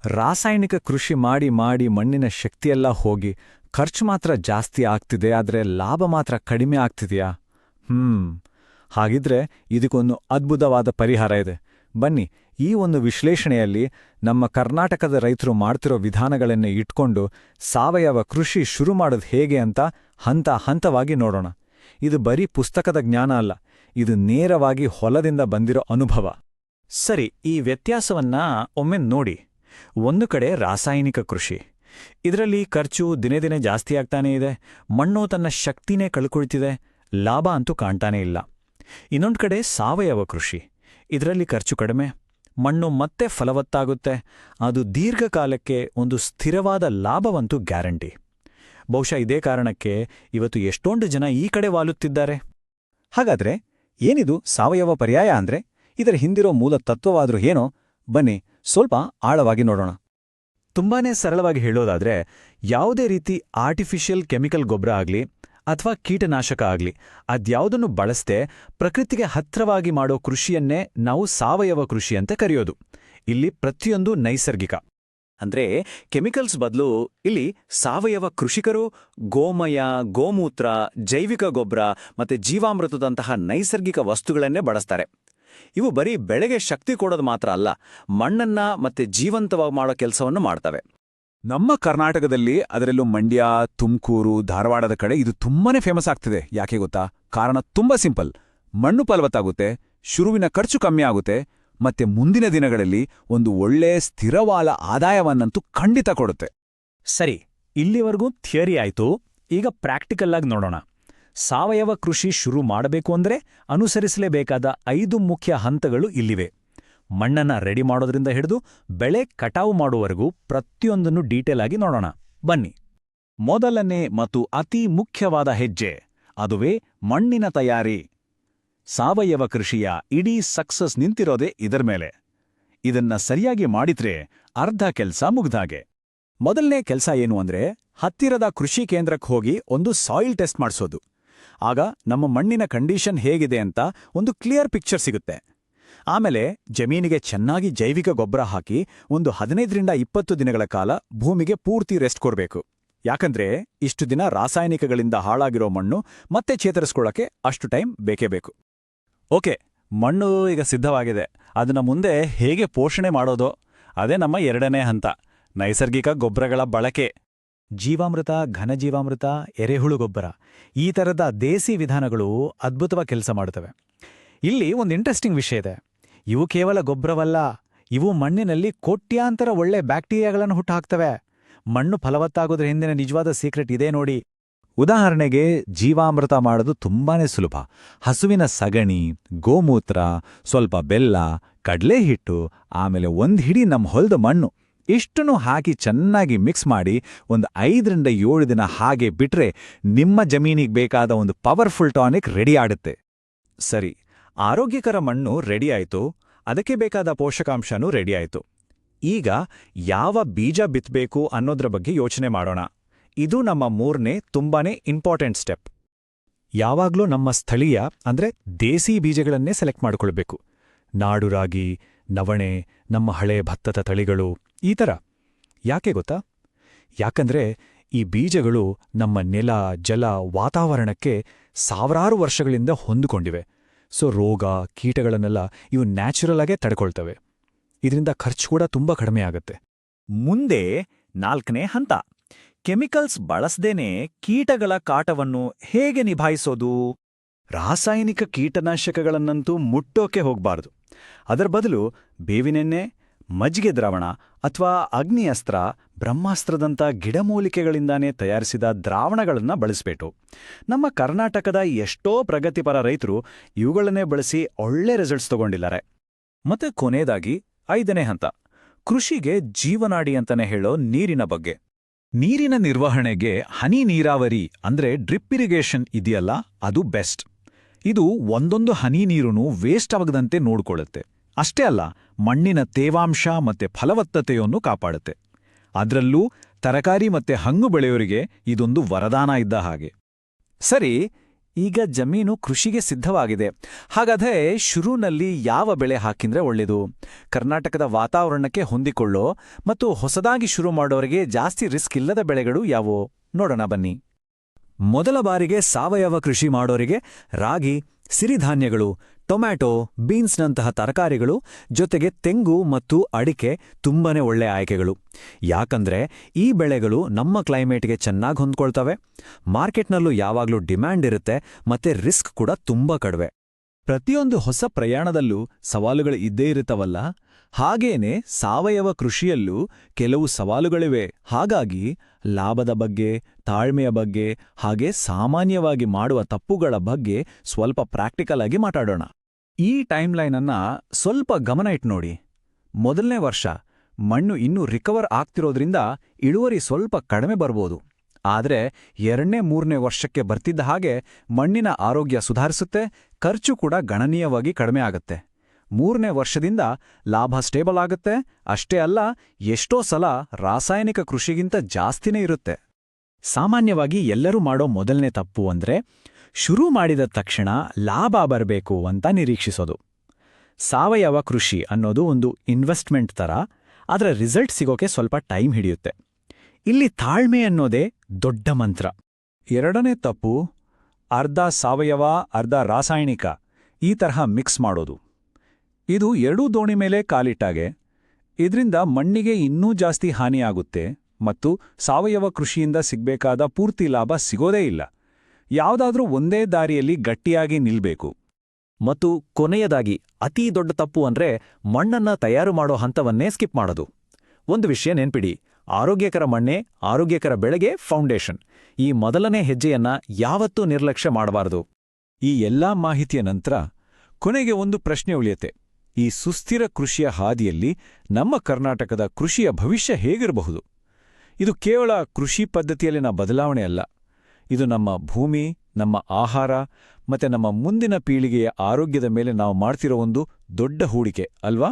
ರಾಸಾಯನಿಕ ಕೃಷಿ ಮಾಡಿ ಮಾಡಿ ಮಣ್ಣಿನ ಶಕ್ತಿಯೆಲ್ಲ ಹೋಗಿ ಖರ್ಚು ಮಾತ್ರ ಜಾಸ್ತಿ ಆಗ್ತಿದೆ, ಆದರೆ ಲಾಭ ಮಾತ್ರ ಕಡಿಮೆ ಆಗ್ತಿದೆಯಾ? ಹಾಗಿದ್ರೆ ಇದಕ್ಕೊಂದು ಅದ್ಭುತವಾದ ಪರಿಹಾರ ಇದೆ. ಬನ್ನಿ, ಈ ಒಂದು ವಿಶ್ಲೇಷಣೆಯಲ್ಲಿ ನಮ್ಮ ಕರ್ನಾಟಕದ ರೈತರು ಮಾಡ್ತಿರೋ ವಿಧಾನಗಳನ್ನೇ ಇಟ್ಕೊಂಡು ಸಾವಯವ ಕೃಷಿ ಶುರು ಮಾಡೋದು ಹೇಗೆ ಅಂತ ಹಂತ ಹಂತವಾಗಿ ನೋಡೋಣ. ಇದು ಬರೀ ಪುಸ್ತಕದ ಜ್ಞಾನ ಅಲ್ಲ, ಇದು ನೇರವಾಗಿ ಹೊಲದಿಂದ ಬಂದಿರೋ ಅನುಭವ. ಸರಿ, ಈ ವ್ಯತ್ಯಾಸವನ್ನ ಒಮ್ಮೆ ನೋಡಿ. ಒಂದು ಕಡೆ ರಾಸಾಯನಿಕ ಕೃಷಿ, ಇದರಲ್ಲಿ ಖರ್ಚು ದಿನೇ ದಿನೇ ಜಾಸ್ತಿ ಆಗ್ತಾನೇ ಇದೆ, ಮಣ್ಣು ತನ್ನ ಶಕ್ತಿನೇ ಕಳ್ಕೊಳ್ತಿದೆ, ಲಾಭ ಅಂತೂ ಕಾಣ್ತಾನೇ ಇಲ್ಲ. ಇನ್ನೊಂದು ಕಡೆ ಸಾವಯವ ಕೃಷಿ, ಇದರಲ್ಲಿ ಖರ್ಚು ಕಡಿಮೆ, ಮಣ್ಣು ಮತ್ತೆ ಫಲವತ್ತಾಗುತ್ತೆ, ಅದು ದೀರ್ಘಕಾಲಕ್ಕೆ ಒಂದು ಸ್ಥಿರವಾದ ಲಾಭವಂತೂ ಗ್ಯಾರಂಟಿ. ಬಹುಶಃ ಇದೇ ಕಾರಣಕ್ಕೆ ಇವತ್ತು ಎಷ್ಟೊಂದು ಜನ ಈ ಕಡೆ ವಾಲುತ್ತಿದ್ದಾರೆ. ಹಾಗಾದ್ರೆ ಏನಿದು ಸಾವಯವ ಪರ್ಯಾಯ ಅಂದ್ರೆ? ಇದರ ಹಿಂದಿರೋ ಮೂಲ ತತ್ವವಾದ್ರೂ ಏನೋ? ಬನ್ನಿ ಸ್ವಲ್ಪ ಆಳವಾಗಿ ನೋಡೋಣ. ತುಂಬಾನೇ ಸರಳವಾಗಿ ಹೇಳೋದಾದ್ರೆ, ಯಾವುದೇ ರೀತಿ ಆರ್ಟಿಫಿಷಿಯಲ್ ಕೆಮಿಕಲ್ ಗೊಬ್ಬರ ಆಗಲಿ ಅಥವಾ ಕೀಟನಾಶಕ ಆಗಲಿ ಅದ್ಯಾವುದನ್ನು ಬಳಸದೆ ಪ್ರಕೃತಿಗೆ ಹತ್ರವಾಗಿ ಮಾಡೋ ಕೃಷಿಯನ್ನೇ ನಾವು ಸಾವಯವ ಕೃಷಿ ಅಂತ ಕರೆಯೋದು. ಇಲ್ಲಿ ಪ್ರತಿಯೊಂದು ನೈಸರ್ಗಿಕ. ಅಂದ್ರೆ ಕೆಮಿಕಲ್ಸ್ ಬದಲು ಇಲ್ಲಿ ಸಾವಯವ ಕೃಷಿಕರು ಗೋಮಯ, ಗೋಮೂತ್ರ, ಜೈವಿಕ ಗೊಬ್ಬರ ಮತ್ತೆ ಜೀವಾಮೃತದಂತಹ ನೈಸರ್ಗಿಕ ವಸ್ತುಗಳನ್ನೇ ಬಳಸ್ತಾರೆ. ಇವು ಬರೀ ಬೆಳೆಗೆ ಶಕ್ತಿ ಕೊಡೋದು ಮಾತ್ರ ಅಲ್ಲ, ಮಣ್ಣನ್ನ ಮತ್ತೆ ಜೀವಂತವಾಗಿ ಮಾಡೋ ಕೆಲಸವನ್ನು ಮಾಡ್ತವೆ. ನಮ್ಮ ಕರ್ನಾಟಕದಲ್ಲಿ, ಅದರಲ್ಲೂ ಮಂಡ್ಯ, ತುಮಕೂರು, ಧಾರವಾಡದ ಕಡೆ ಇದು ತುಂಬಾನೇ ಫೇಮಸ್ ಆಗ್ತಿದೆ. ಯಾಕೆ ಗೊತ್ತಾ? ಕಾರಣ ತುಂಬಾ ಸಿಂಪಲ್. ಮಣ್ಣು ಫಲವತ್ತಾಗುತ್ತೆ, ಶುರುವಿನ ಖರ್ಚು ಕಮ್ಮಿ ಆಗುತ್ತೆ, ಮತ್ತೆ ಮುಂದಿನ ದಿನಗಳಲ್ಲಿ ಒಂದು ಒಳ್ಳೆ ಸ್ಥಿರವಾದ ಆದಾಯವನ್ನಂತೂ ಖಂಡಿತ ಕೊಡುತ್ತೆ. ಸರಿ, ಇಲ್ಲಿವರೆಗೂ ಥಿಯರಿ ಆಯ್ತು. ಈಗ ಪ್ರಾಕ್ಟಿಕಲ್ ಆಗಿ ನೋಡೋಣ. ಸಾವಯವ ಕೃಷಿ ಶುರು ಮಾಡಬೇಕು ಅಂದ್ರೆ ಅನುಸರಿಸಲೇಬೇಕಾದ 5 ಮುಖ್ಯ ಹಂತಗಳು ಇಲ್ಲಿವೆ. ಮಣ್ಣನ್ನ ರೆಡಿ ಮಾಡೋದ್ರಿಂದ ಹಿಡಿದು ಬೆಳೆ ಕಟಾವು ಮಾಡುವವರೆಗೂ ಪ್ರತಿಯೊಂದನ್ನು ಡೀಟೇಲ್ ಆಗಿ ನೋಡೋಣ. ಬನ್ನಿ. ಮೊದಲನೇ ಮತ್ತು ಅತಿ ಮುಖ್ಯವಾದ ಹೆಜ್ಜೆ, ಅದುವೇ ಮಣ್ಣಿನ ತಯಾರಿ. ಸಾವಯವ ಕೃಷಿಯ ಇಡೀ ಸಕ್ಸಸ್ ನಿಂತಿರೋದೇ ಇದರ ಮೇಲೆ. ಇದನ್ನ ಸರಿಯಾಗಿ ಮಾಡಿದ್ರೆ ಅರ್ಧ ಕೆಲ್ಸ ಮುಗ್ದಾಗೆ. ಮೊದಲನೇ ಕೆಲಸ ಏನು ಅಂದ್ರೆ, ಹತ್ತಿರದ ಕೃಷಿ ಕೇಂದ್ರಕ್ಕೆ ಹೋಗಿ ಒಂದು ಸಾಯಿಲ್ ಟೆಸ್ಟ್ ಮಾಡಿಸೋದು. ಆಗ ನಮ್ಮ ಮಣ್ಣಿನ ಕಂಡೀಷನ್ ಹೇಗಿದೆ ಅಂತ ಒಂದು ಕ್ಲಿಯರ್ ಪಿಕ್ಚರ್ ಸಿಗುತ್ತೆ. ಆಮೇಲೆ ಜಮೀನಿಗೆ ಚೆನ್ನಾಗಿ ಜೈವಿಕ ಗೊಬ್ಬರ ಹಾಕಿ ಒಂದು 15ರಿಂದ 20 ದಿನಗಳ ಕಾಲ ಭೂಮಿಗೆ ಪೂರ್ತಿ ರೆಸ್ಟ್ ಕೊಡಬೇಕು. ಯಾಕಂದ್ರೆ ಇಷ್ಟು ದಿನ ರಾಸಾಯನಿಕಗಳಿಂದ ಹಾಳಾಗಿರೋ ಮಣ್ಣು ಮತ್ತೆ ಚೇತರಿಸ್ಕೊಳ್ಳೋಕೆ ಅಷ್ಟು ಟೈಮ್ ಬೇಕೇ ಬೇಕು. ಓಕೆ, ಮಣ್ಣು ಈಗ ಸಿದ್ಧವಾಗಿದೆ. ಅದನ್ನ ಮುಂದೆ ಹೇಗೆ ಪೋಷಣೆ ಮಾಡೋದೋ ಅದೇ ನಮ್ಮ 2ನೇ ಹಂತ, ನೈಸರ್ಗಿಕ ಗೊಬ್ಬರಗಳ ಬಳಕೆ. ಜೀವಾಮೃತ, ಘನಜೀವಾಮೃತ, ಎರೆಹುಳು ಗೊಬ್ಬರ, ಈ ಥರದ ದೇಸಿ ವಿಧಾನಗಳು ಅದ್ಭುತವಾಗಿ ಕೆಲಸ ಮಾಡುತ್ತವೆ. ಇಲ್ಲಿ ಒಂದು ಇಂಟ್ರೆಸ್ಟಿಂಗ್ ವಿಷಯ ಇದೆ. ಇವು ಕೇವಲ ಗೊಬ್ಬರವಲ್ಲ, ಇವು ಮಣ್ಣಿನಲ್ಲಿ ಕೋಟ್ಯಾಂತರ ಒಳ್ಳೆ ಬ್ಯಾಕ್ಟೀರಿಯಾಗಳನ್ನು ಹುಟ್ಟುಹಾಕ್ತವೆ. ಮಣ್ಣು ಫಲವತ್ತಾಗೋದ್ರ ಹಿಂದಿನ ನಿಜವಾದ ಸೀಕ್ರೆಟ್ ಇದೆ ನೋಡಿ. ಉದಾಹರಣೆಗೆ, ಜೀವಾಮೃತ ಮಾಡೋದು ತುಂಬಾನೇ ಸುಲಭ. ಹಸುವಿನ ಸಗಣಿ, ಗೋಮೂತ್ರ, ಸ್ವಲ್ಪ ಬೆಲ್ಲ, ಕಡಲೆ ಹಿಟ್ಟು, ಆಮೇಲೆ 1 ಹಿಡಿ ನಮ್ಮ ಹೊಲದ ಮಣ್ಣು, ಇಷ್ಟನ್ನು ಹಾಕಿ ಚೆನ್ನಾಗಿ ಮಿಕ್ಸ್ ಮಾಡಿ ಒಂದು 5ರಿಂದ 7 ದಿನ ಹಾಗೆ ಬಿಟ್ರೆ ನಿಮ್ಮ ಜಮೀನಿಗೆ ಬೇಕಾದ ಒಂದು ಪವರ್ಫುಲ್ ಟಾನಿಕ್ ರೆಡಿ ಆಡುತ್ತೆ. ಸರಿ, ಆರೋಗ್ಯಕರ ಮಣ್ಣು ರೆಡಿ ಆಯ್ತು, ಅದಕ್ಕೆ ಬೇಕಾದ ಪೋಷಕಾಂಶನೂ ರೆಡಿ ಆಯ್ತು. ಈಗ ಯಾವ ಬೀಜ ಬಿತ್ತಬೇಕು ಅನ್ನೋದ್ರ ಬಗ್ಗೆ ಯೋಚನೆ ಮಾಡೋಣ. ಇದು ನಮ್ಮ 3ನೇ ತುಂಬಾನೇ ಇಂಪಾರ್ಟೆಂಟ್ ಸ್ಟೆಪ್. ಯಾವಾಗ್ಲೂ ನಮ್ಮ ಸ್ಥಳೀಯ ಅಂದ್ರೆ ದೇಸಿ ಬೀಜಗಳನ್ನೇ ಸೆಲೆಕ್ಟ್ ಮಾಡಿಕೊಳ್ಬೇಕು. ನಾಡು ರಾಗಿ, ನವಣೆ, ನಮ್ಮ ಹಳೆ ಭತ್ತದ ತಳಿಗಳು, ಈ ಥರ. ಯಾಕೆ ಗೊತ್ತಾ? ಯಾಕಂದ್ರೆ ಈ ಬೀಜಗಳು ನಮ್ಮ ನೆಲ, ಜಲ, ವಾತಾವರಣಕ್ಕೆ ಸಾವಿರಾರು ವರ್ಷಗಳಿಂದ ಹೊಂದಿಕೊಂಡಿವೆ. ಸೊ ರೋಗ, ಕೀಟಗಳನ್ನೆಲ್ಲ ಇವು ನ್ಯಾಚುರಲ್ ಆಗೇ ತಡ್ಕೊಳ್ತವೆ. ಇದರಿಂದ ಖರ್ಚು ಕೂಡ ತುಂಬಾ ಕಡಿಮೆ ಆಗುತ್ತೆ. ಮುಂದೆ 4ನೇ ಹಂತ, ಕೆಮಿಕಲ್ಸ್ ಬಳಸದೇನೆ ಕೀಟಗಳ ಕಾಟವನ್ನು ಹೇಗೆ ನಿಭಾಯಿಸೋದು? ರಾಸಾಯನಿಕ ಕೀಟನಾಶಕಗಳನ್ನಂತೂ ಮುಟ್ಟೋಕೆ ಹೋಗ್ಬಾರ್ದು. ಅದರ ಬದಲು ಬೇವಿನೆಣ್ಣೆ, ಮಜ್ಜಿಗೆ ದ್ರಾವಣ ಅಥವಾ ಅಗ್ನಿಯಸ್ತ್ರ, ಬ್ರಹ್ಮಾಸ್ತ್ರದಂಥ ಗಿಡಮೂಲಿಕೆಗಳಿಂದಾನೇ ತಯಾರಿಸಿದ ದ್ರಾವಣಗಳನ್ನು ಬಳಸಬೇಕು. ನಮ್ಮ ಕರ್ನಾಟಕದ ಎಷ್ಟೋ ಪ್ರಗತಿಪರ ರೈತರು ಇವುಗಳನ್ನೇ ಬಳಸಿ ಒಳ್ಳೆ ರಿಸಲ್ಟ್ಸ್ ತಗೊಂಡಿದ್ದಾರೆ. ಮತ್ತೆ ಕೊನೆಯದಾಗಿ 5ನೇ ಹಂತ, ಕೃಷಿಗೆ ಜೀವನಾಡಿ ಅಂತಾನೆ ಹೇಳೋ ನೀರಿನ ಬಗ್ಗೆ. ನೀರಿನ ನಿರ್ವಹಣೆಗೆ ಹನಿ ನೀರಾವರಿ ಅಂದ್ರೆ ಡ್ರಿಪ್ ಇರಿಗೇಷನ್ ಇದೆಯಲ್ಲ, ಅದು ಬೆಸ್ಟ್. ಇದು ಒಂದೊಂದು ಹನಿ ನೀರನ್ನು ವೇಸ್ಟ್ ಆಗದಂತೆ ನೋಡ್ಕೊಳ್ಳುತ್ತೆ. ಅಷ್ಟೇ ಅಲ್ಲ, ಮಣ್ಣಿನ ತೇವಾಂಶ ಮತ್ತೆ ಫಲವತ್ತತೆಯನ್ನು ಕಾಪಾಡುತ್ತೆ. ಅದರಲ್ಲೂ ತರಕಾರಿ ಮತ್ತೆ ಹಣ್ಣು ಬೆಳೆಯೋರಿಗೆ ಇದೊಂದು ವರದಾನ ಇದ್ದ ಹಾಗೆ. ಸರಿ, ಈಗ ಜಮೀನು ಕೃಷಿಗೆ ಸಿದ್ಧವಾಗಿದೆ. ಹಾಗಾದ್ರೆ ಶುರುನಲ್ಲಿ ಯಾವ ಬೆಳೆ ಹಾಕಿದ್ರೆ ಒಳ್ಳೆಯದು? ಕರ್ನಾಟಕದ ವಾತಾವರಣಕ್ಕೆ ಹೊಂದಿಕೊಳ್ಳೋ ಮತ್ತು ಹೊಸದಾಗಿ ಶುರು ಮಾಡೋರಿಗೆ ಜಾಸ್ತಿ ರಿಸ್ಕ್ ಇಲ್ಲದ ಬೆಳೆಗಳು ಯಾವುವು? ನೋಡೋಣ ಬನ್ನಿ. ಮೊದಲ ಬಾರಿಗೆ ಸಾವಯವ ಕೃಷಿ ಮಾಡೋರಿಗೆ ರಾಗಿ, ಸಿರಿಧಾನ್ಯಗಳು, ಟೊಮ್ಯಾಟೊ, ಬೀನ್ಸ್ನಂತಹ ತರಕಾರಿಗಳು, ಜೊತೆಗೆ ತೆಂಗು ಮತ್ತು ಅಡಿಕೆ ತುಂಬಾನೇ ಒಳ್ಳೆ ಆಯ್ಕೆಗಳು. ಯಾಕಂದ್ರೆ ಈ ಬೆಳೆಗಳು ನಮ್ಮ ಕ್ಲೈಮೇಟ್ಗೆ ಚೆನ್ನಾಗಿ ಹೊಂದ್ಕೊಳ್ತವೆ, ಮಾರ್ಕೆಟ್ನಲ್ಲೂ ಯಾವಾಗ್ಲೂ ಡಿಮ್ಯಾಂಡ್ ಇರುತ್ತೆ, ಮತ್ತೆ ರಿಸ್ಕ್ ಕೂಡ ತುಂಬಾ ಕಡಿಮೆ. ಪ್ರತಿಯೊಂದು ಹೊಸ ಪ್ರಯಾಣದಲ್ಲೂ ಸವಾಲುಗಳು ಇದ್ದೇ ಇರುತ್ತವಲ್ಲ, ಹಾಗೇನೆ ಸಾವಯವ ಕೃಷಿಯಲ್ಲೂ ಕೆಲವು ಸವಾಲುಗಳಿವೆ. ಹಾಗಾಗಿ ಲಾಭದ ಬಗ್ಗೆ, ತಾಳ್ಮೆಯ ಬಗ್ಗೆ, ಹಾಗೆ ಸಾಮಾನ್ಯವಾಗಿ ಮಾಡುವ ತಪ್ಪುಗಳ ಬಗ್ಗೆ ಸ್ವಲ್ಪ ಪ್ರಾಕ್ಟಿಕಲ್ ಆಗಿ ಮಾತಾಡೋಣ. ಈ ಟೈಮ್ಲೈನ್ ಅನ್ನ ಸ್ವಲ್ಪ ಗಮನ ಇಟ್ಟು ನೋಡಿ. ಮೊದಲನೇ ವರ್ಷ ಮಣ್ಣು ಇನ್ನೂ ರಿಕವರ್ ಆಗ್ತಿರೋದ್ರಿಂದ ಇಳುವರಿ ಸ್ವಲ್ಪ ಕಡಿಮೆ ಬರ್ಬೋದು. ಆದರೆ ಎರಡನೇ ಮೂರನೇ ವರ್ಷಕ್ಕೆ ಬರ್ತಿದ್ದ ಹಾಗೆ ಮಣ್ಣಿನ ಆರೋಗ್ಯ ಸುಧಾರಿಸುತ್ತೆ, ಖರ್ಚು ಕೂಡ ಗಣನೀಯವಾಗಿ ಕಡಿಮೆ ಆಗುತ್ತೆ. ಮೂರನೇ ವರ್ಷದಿಂದ ಲಾಭ ಸ್ಟೇಬಲ್ ಆಗುತ್ತೆ. ಅಷ್ಟೇ ಅಲ್ಲ, ಎಷ್ಟೋ ಸಲ ರಾಸಾಯನಿಕ ಕೃಷಿಗಿಂತ ಜಾಸ್ತಿನೇ ಇರುತ್ತೆ. ಸಾಮಾನ್ಯವಾಗಿ ಎಲ್ಲರೂ ಮಾಡೋ ಮೊದಲನೇ ತಪ್ಪು ಅಂದ್ರೆ ಶುರು ಮಾಡಿದ ತಕ್ಷಣ ಲಾಭ ಬರಬೇಕು ಅಂತ ನಿರೀಕ್ಷಿಸೋದು. ಸಾವಯವ ಕೃಷಿ ಅನ್ನೋದು ಒಂದು ಇನ್ವೆಸ್ಟ್ಮೆಂಟ್ ಥರ, ಅದರ ರಿಸಲ್ಟ್ ಸಿಗೋಕೆ ಸ್ವಲ್ಪ ಟೈಮ್ ಹಿಡಿಯುತ್ತೆ. ಇಲ್ಲಿ ತಾಳ್ಮೆ ಅನ್ನೋದೇ ದೊಡ್ಡ ಮಂತ್ರ. ಎರಡನೇ ತಪ್ಪು, ಅರ್ಧ ಸಾವಯವ ಅರ್ಧ ರಾಸಾಯನಿಕ ಈ ತರಹ ಮಿಕ್ಸ್ ಮಾಡೋದು. ಇದು ಎರಡೂ ದೋಣಿ ಮೇಲೆ ಕಾಲಿಟ್ಟಾಗೆ. ಇದರಿಂದ ಮಣ್ಣಿಗೆ ಇನ್ನೂ ಜಾಸ್ತಿ ಹಾನಿಯಾಗುತ್ತೆ ಮತ್ತು ಸಾವಯವ ಕೃಷಿಯಿಂದ ಸಿಗ್ಬೇಕಾದ ಪೂರ್ತಿ ಲಾಭ ಸಿಗೋದೇ ಇಲ್ಲ. ಯಾವುದಾದ್ರೂ ಒಂದೇ ದಾರಿಯಲ್ಲಿ ಗಟ್ಟಿಯಾಗಿ ನಿಲ್ಬೇಕು. ಮತ್ತು ಕೊನೆಯದಾಗಿ ಅತೀ ದೊಡ್ಡ ತಪ್ಪು ಅಂದ್ರೆ ಮಣ್ಣನ್ನ ತಯಾರು ಮಾಡೋ ಹಂತವನ್ನೇ ಸ್ಕಿಪ್ ಮಾಡೋದು. ಒಂದು ವಿಷಯ ನೆನ್ಪಿಡಿ, ಆರೋಗ್ಯಕರ ಮಣ್ಣೆ ಆರೋಗ್ಯಕರ ಬೆಳೆಗೆ ಫೌಂಡೇಶನ್. ಈ ಮೊದಲನೇ ಹೆಜ್ಜೆಯನ್ನ ಯಾವತ್ತೂ ನಿರ್ಲಕ್ಷ್ಯ ಮಾಡಬಾರದು. ಈ ಎಲ್ಲಾ ಮಾಹಿತಿಯ ನಂತರ ಕೊನೆಗೆ ಒಂದು ಪ್ರಶ್ನೆ ಉಳಿಯುತ್ತೆ. ಈ ಸುಸ್ಥಿರ ಕೃಷಿಯ ಹಾದಿಯಲ್ಲಿ ನಮ್ಮ ಕರ್ನಾಟಕದ ಕೃಷಿಯ ಭವಿಷ್ಯ ಹೇಗಿರಬಹುದು? ಇದು ಕೇವಲ ಕೃಷಿ ಪದ್ಧತಿಯಲ್ಲಿನ ಬದಲಾವಣೆ ಅಲ್ಲ. ಇದು ನಮ್ಮ ಭೂಮಿ, ನಮ್ಮ ಆಹಾರ ಮತ್ತೆ ನಮ್ಮ ಮುಂದಿನ ಪೀಳಿಗೆಯ ಆರೋಗ್ಯದ ಮೇಲೆ ನಾವು ಮಾಡ್ತಿರೋ ಒಂದು ದೊಡ್ಡ ಹೂಡಿಕೆ ಅಲ್ವಾ?